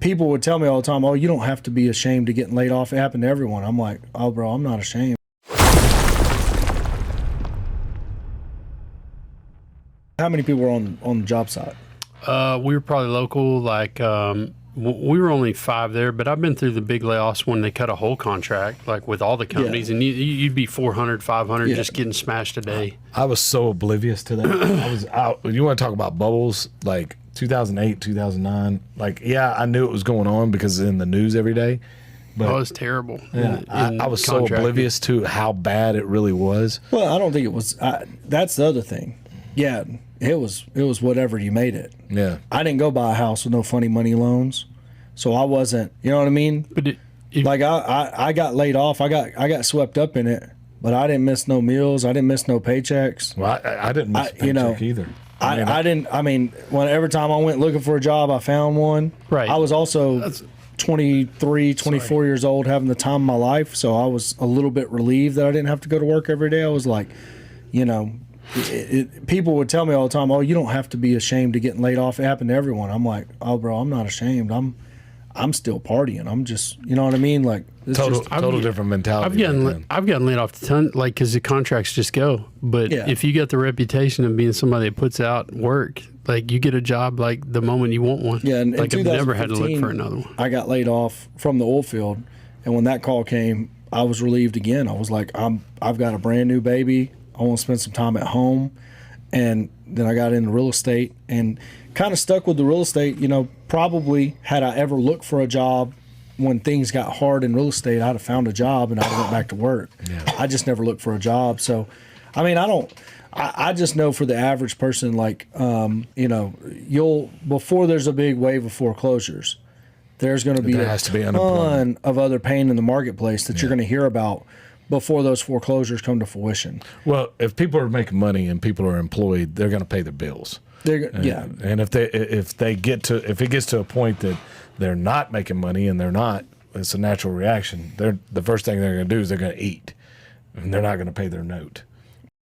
people would tell me all the time, oh, you don't have to be ashamed of getting laid off. It happened to everyone. I'm like, oh, bro, I'm not ashamed. How many people were on the job site? We were probably local, like we were only 5 there, but I've been through the big layoffs when they cut a whole contract, like with all the companies, and you'd be 400, 500 just getting smashed a day. I was so oblivious to that. I was out. You want to talk about bubbles, like 2008, 2009? Like, yeah, I knew it was going on because it's in the news every day. But it was terrible. Yeah, I was so oblivious to how bad it really was. Well, I don't think it was. That's the other thing. Yeah, it was whatever you made it. Yeah, I didn't go buy a house with no funny money loans, so I wasn't. You know what I mean? But like I got laid off. I got swept up in it, but I didn't miss no meals. I didn't miss no paychecks. Well, I didn't miss a paycheck either. I didn't. I mean, every time I went looking for a job, I found one. Right. I was also 23, 24 years old, having the time of my life, so I was a little bit relieved that I didn't have to go to work every day. I was like, you know. People would tell me all the time, oh, you don't have to be ashamed of getting laid off. It happened to everyone. I'm like, oh, bro, I'm not ashamed. I'm still partying. I'm just, you know what I mean? Like, it's total different mentality. I've gotten laid off a ton, like, because the contracts just go. But if you got the reputation of being somebody that puts out work, like, you get a job like the moment you want one. Yeah, and like, I've never had to look for another one. I got laid off from the oil field, and when that call came, I was relieved again. I was like, I've got a brand new baby. I want to spend some time at home. And then I got into real estate and kind of stuck with the real estate. You know, probably had I ever looked for a job when things got hard in real estate, I'd have found a job and I went back to work. Yeah. I just never looked for a job. So, I mean, I just know for the average person, like, you know, before there's a big wave of foreclosures, there's going to be a ton of other pain in the marketplace that you're going to hear about before those foreclosures come to fruition. Well, if people are making money and people are employed, they're going to pay their bills. And if it gets to a point that they're not making money and they're not, it's a natural reaction. The first thing they're going to do is they're going to eat, and they're not going to pay their note.